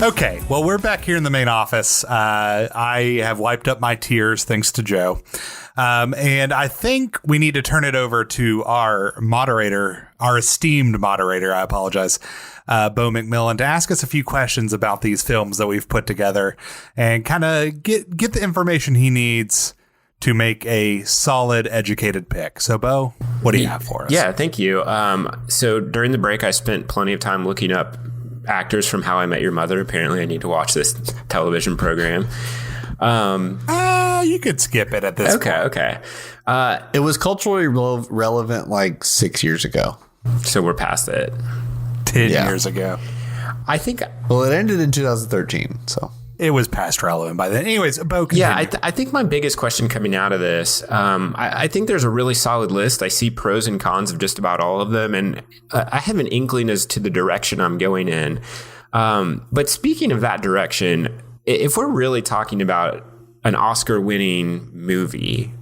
Okay, well, we're back here in the main office. I have wiped up my tears thanks to Joe. And I think we need to turn it over to our moderator, our esteemed moderator, I apologize, Bo McMillan, to ask us a few questions about these films that we've put together and kind of get the information he needs to make a solid, educated pick. So, Bo, what do you have for us? Yeah, thank you. So during the break, I spent plenty of time looking up actors from How I Met Your Mother. Apparently, I need to watch this television program. You could skip it at this point. Okay. It was culturally relevant like 6 years ago. So we're past it. 10 years ago. I think. Well, it ended in 2013, so. It was past relevant by then. Anyways, Bo, continue. Yeah, I think my biggest question coming out of this, I think there's a really solid list. I see pros and cons of just about all of them, and I have an inkling as to the direction I'm going in. But speaking of that direction, if we're really talking about an Oscar-winning movie,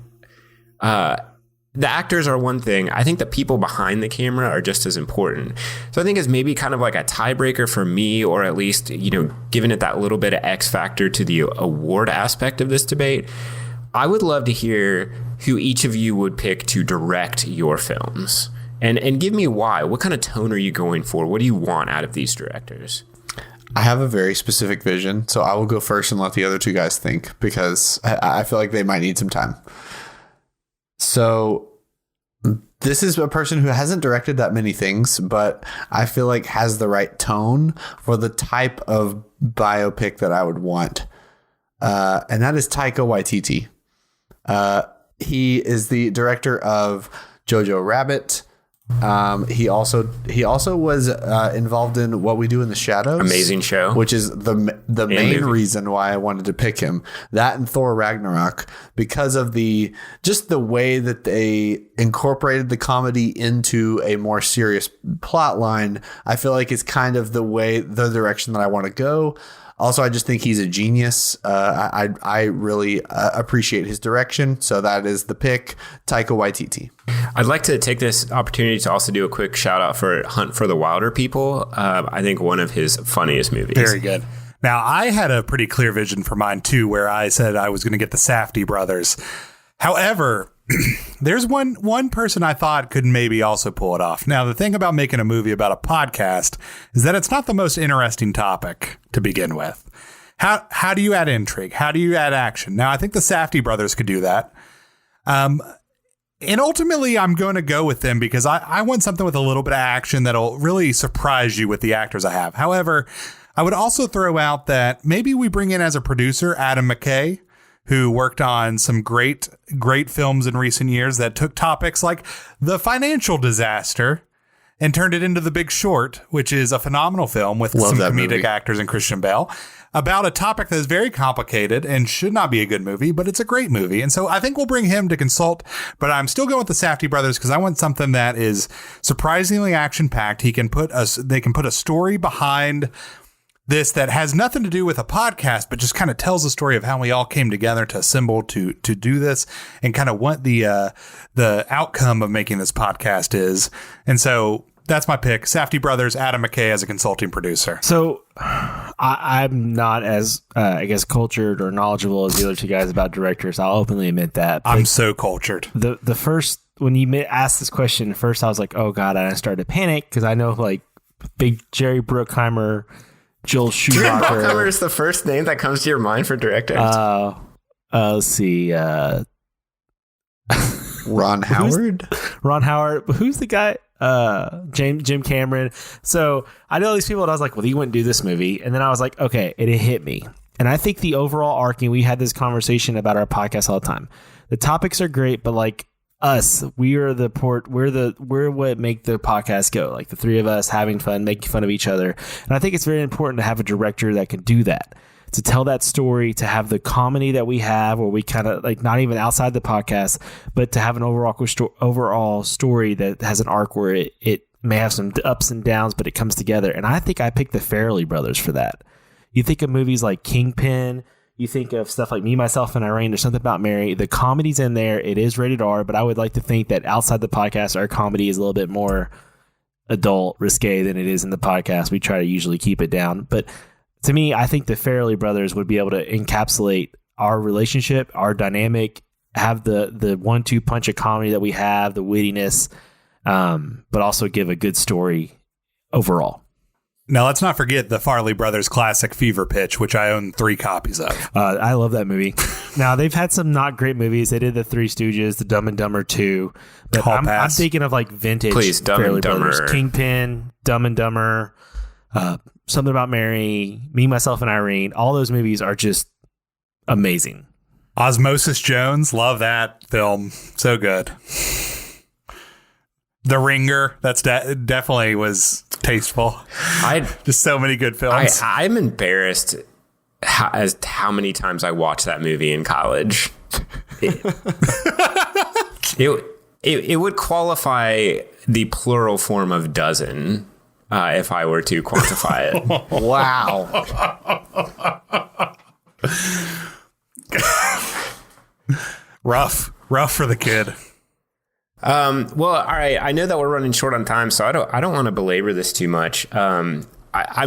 the actors are one thing. I think the people behind the camera are just as important. So I think it's maybe kind of like a tiebreaker for me, or at least, giving it that little bit of X factor to the award aspect of this debate. I would love to hear who each of you would pick to direct your films, and give me why. What kind of tone are you going for? What do you want out of these directors? I have a very specific vision, so I will go first and let the other two guys think, because I feel like they might need some time. So this is a person who hasn't directed that many things, but I feel like has the right tone for the type of biopic that I would want. And that is Taika Waititi. He is the director of Jojo Rabbit. He also was involved in What We Do in the Shadows. Amazing show. Which is the main movie. reason why I wanted to pick him. That and Thor Ragnarok, because of the way that they incorporated the comedy into a more serious plot line. I feel like it's kind of the direction that I want to go. Also, I just think he's a genius. I really appreciate his direction. So that is the pick, Taika Waititi. I'd like to take this opportunity to also do a quick shout out for Hunt for the Wilder People. I think one of his funniest movies. Very good. Now, I had a pretty clear vision for mine, too, where I said I was going to get the Safdie brothers. However, there's one person I thought could maybe also pull it off. Now, the thing about making a movie about a podcast is that it's not the most interesting topic to begin with. How do you add intrigue? How do you add action? Now, I think the Safdie brothers could do that. And ultimately, I'm going to go with them because I want something with a little bit of action that'll really surprise you with the actors I have. However, I would also throw out that maybe we bring in as a producer Adam Mckay, who worked on some great films in recent years that took topics like the financial disaster and turned it into The Big Short, which is a phenomenal film with some comedic actors and Christian Bale, about a topic that is very complicated and should not be a good movie, but it's a great movie. And so I think we'll bring him to consult, but I'm still going with the Safdie brothers because I want something that is surprisingly action-packed. They can put a story behind this that has nothing to do with a podcast, but just kind of tells the story of how we all came together to assemble to do this and kind of what the outcome of making this podcast is. And so that's my pick. Safdie brothers, Adam Mckay as a consulting producer. So I'm not as, cultured or knowledgeable as the other two guys about directors. I'll openly admit that. I'm so cultured. The first, when you asked this question, first I was like, oh God, and I started to panic because I know like big Jerry Bruckheimer, Joel Schumacher. Jerry Bruckheimer is the first name that comes to your mind for directors. Let's see. Ron Howard? Ron Howard. Who's the guy? Jim Cameron. So I know these people, and I was like, well, he wouldn't do this movie. And then I was like, okay, it hit me. And I think the overall arc, and we had this conversation about our podcast all the time. The topics are great, but like us, we're what make the podcast go. Like the three of us having fun, making fun of each other. And I think it's very important to have a director that can do that, to tell that story, to have the comedy that we have, where we kind of like not even outside the podcast, but to have an overall story that has an arc where it may have some ups and downs, but it comes together. And I think I picked the Farrelly brothers for that. You think of movies like Kingpin, you think of stuff like Me, Myself, and Irene. There's something about Mary. The comedy's in there. It is rated R, but I would like to think that outside the podcast, our comedy is a little bit more adult, risque than it is in the podcast. We try to usually keep it down, but to me, I think the Farrelly brothers would be able to encapsulate our relationship, our dynamic, have the 1-2 punch of comedy that we have, the wittiness, but also give a good story overall. Now, let's not forget the Farrelly brothers classic Fever Pitch, which I own 3 copies of. I love that movie. Now, they've had some not great movies. They did The Three Stooges, The Dumb and Dumber 2. But I'm thinking of like vintage Farrelly brothers. Kingpin, Dumb and Dumber, Something About Mary, Me, Myself, and Irene. All those movies are just amazing. Osmosis Jones, love that film. So good. The Ringer, that's definitely was tasteful. Just so many good films. I'm embarrassed as to how many times I watched that movie in college. It would qualify the plural form of dozen if I were to quantify it. Wow. Rough for the kid. Well, all right. I know that we're running short on time, so I don't want to belabor this too much. I'm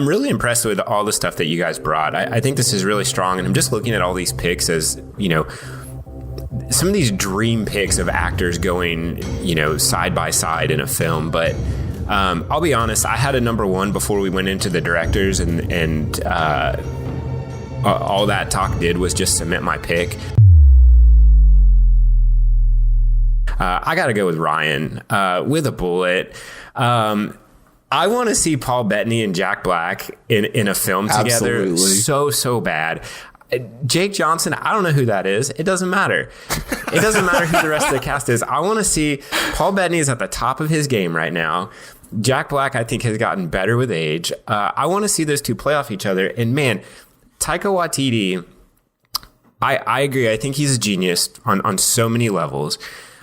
really impressed with all the stuff that you guys brought. I think this is really strong, and I'm just looking at all these picks as, you know, some of these dream picks of actors going, you know, side by side in a film. But I'll be honest, I had a number one before we went into the directors, and all that talk did was just cement my pick. I got to go with Ryan with a bullet. I want to see Paul Bettany and Jack Black in a film together. Absolutely. So bad. Jake Johnson, I don't know who that is. It doesn't matter. It doesn't matter who the rest of the cast is. I want to see Paul Bettany is at the top of his game right now. Jack Black, I think, has gotten better with age. I want to see those two play off each other. And man, Taika Waititi, I agree. I think he's a genius on so many levels.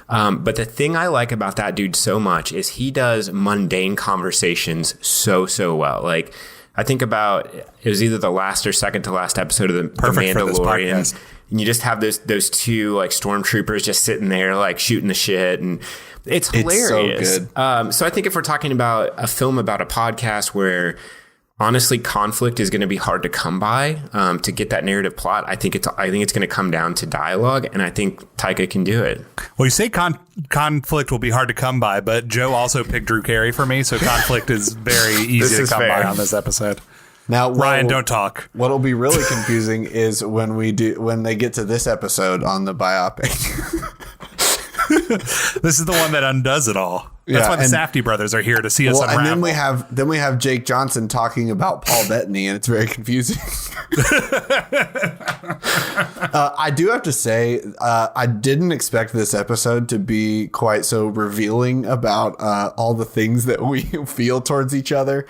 But the thing I like about that dude so much is he does mundane conversations so well. Like, I think about, it was either the last or second to last episode of the Mandalorian, and you just have those two like stormtroopers just sitting there like shooting the shit, and it's hilarious. It's so good. So I think if we're talking about a film about a podcast where honestly conflict is going to be hard to come by, to get that narrative plot, I think it's going to come down to dialogue, and I think Taika can do it. Well, you say conflict will be hard to come by, but Joe also picked Drew Carey for me, so conflict is very easy to come by on this episid. Now, Ryan, don't talk. What'll be really confusing is when they get to this episode on the biopic. This is the one that undoes it all. That's why the Safdie brothers are here to see us unravel. And then we have Jake Johnson talking about Paul Bettany, and it's very confusing. I do have to say, I didn't expect this episode to be quite so revealing about all the things that we feel towards each other.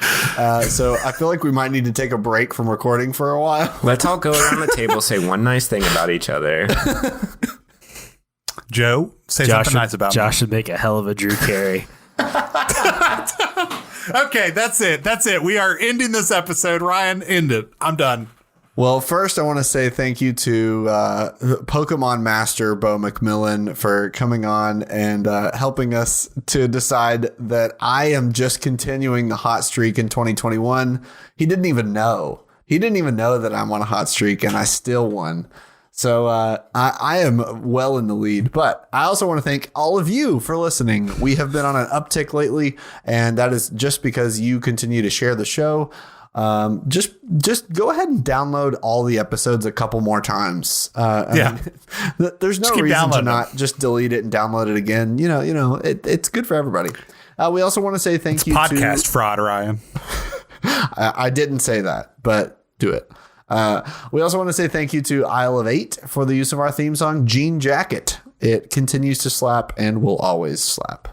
So I feel like we might need to take a break from recording for a while. Let's all go around the table, say one nice thing about each other. Joe, say something nice about Josh should make a hell of a Drew Carey. Okay, that's it. We are ending this episode. Ryan, end it. I'm done. Well, first, I want to say thank you to Pokemon Master Bo McMillan for coming on and helping us to decide that I am just continuing the hot streak in 2021. He didn't even know. That I'm on a hot streak, and I still won. So I am well in the lead, but I also want to thank all of you for listening. We have been on an uptick lately, and that is just because you continue to share the show. Just go ahead and download all the episodes a couple more times. I mean, there's no reason to not just delete it and download it again. It's good for everybody. We also want to say thank you to podcast fraud, Ryan. I didn't say that, but do it. We also want to say thank you to Isle of 8 for the use of our theme song, Jean Jacket. It continues to slap and will always slap.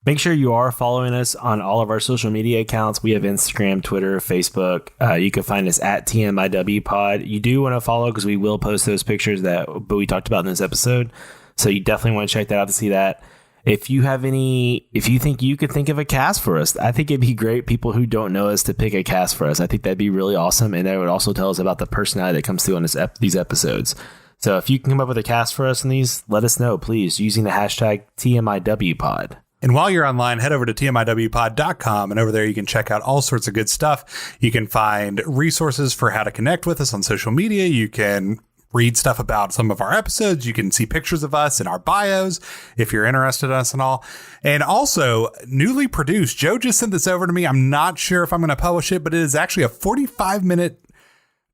Make sure you are following us on all of our social media accounts. We have Instagram, Twitter, Facebook. You can find us at TMIWPod. You do want to follow because we will post those pictures that we talked about in this episode. So you definitely want to check that out to see that. If you think you could think of a cast for us, I think it'd be great, people who don't know us, to pick a cast for us. I think that'd be really awesome. And that would also tell us about the personality that comes through on these episodes. So if you can come up with a cast for us in these, let us know, please, using the hashtag TMIWPod. And while you're online, head over to TMIWPod.com, and over there you can check out all sorts of good stuff. You can find resources for how to connect with us on social media. You can read stuff about some of our episodes. You can see pictures of us in our bios if you're interested in us and all. And also, newly produced, Joe just sent this over to me. I'm not sure if I'm going to publish it, but it is actually a 45-minute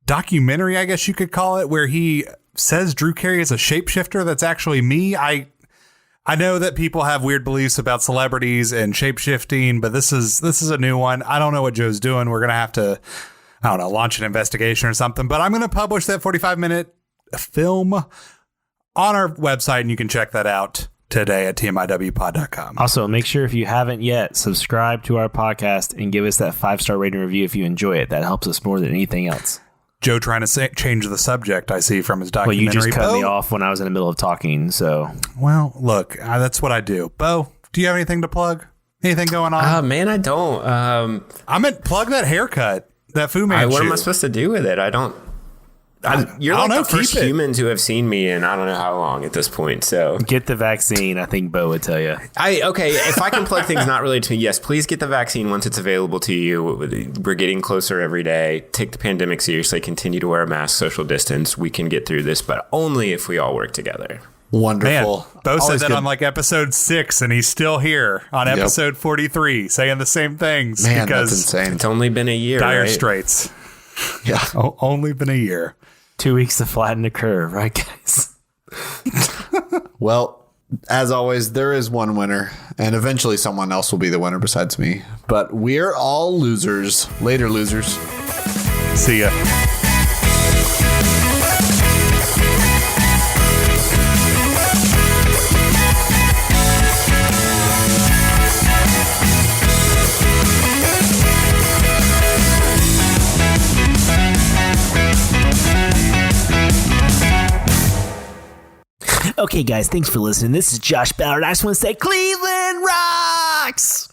documentary, I guess you could call it, where he says Drew Carey is a shapeshifter. That's actually me. I know that people have weird beliefs about celebrities and shapeshifting, but this is a new one. I don't know what Joe's doing. We're going to have to, I don't know, launch an investigation or something, but I'm going to publish that 45-minute film on our website, and you can check that out today at TMIWPod.com. Also, make sure if you haven't yet, subscribe to our podcast and give us that 5-star rating review if you enjoy it. That helps us more than anything else. Joe trying to change the subject, I see, from his documentary. Well, you just cut me off when I was in the middle of talking, so. Well, look, that's what I do. Bo, do you have anything to plug? Anything going on? Man, I don't. I meant plug that haircut, that Fu Manchu. What am I supposed to do with it? You're like the first humans who have seen me in I don't know how long at this point. So get the vaccine. I think Bo would tell you. Okay, if I can plug things not related to me, yes, please get the vaccine once it's available to you. We're getting closer every day. Take the pandemic seriously. Continue to wear a mask, social distance. We can get through this, but only if we all work together. Wonderful. Man, Bo said that on like episode 6, and he's still here on episode 43 saying the same things. Man, because that's insane. It's only been a year. Dire right? straits. Yeah. Only been a year. 2 weeks to flatten the curve, right, guys? Well, as always, there is one winner, and eventually someone else will be the winner besides me. But we're all losers. Later, losers. See ya. Okay, guys, thanks for listening. This is Josh Ballard. I just want to say Cleveland rocks!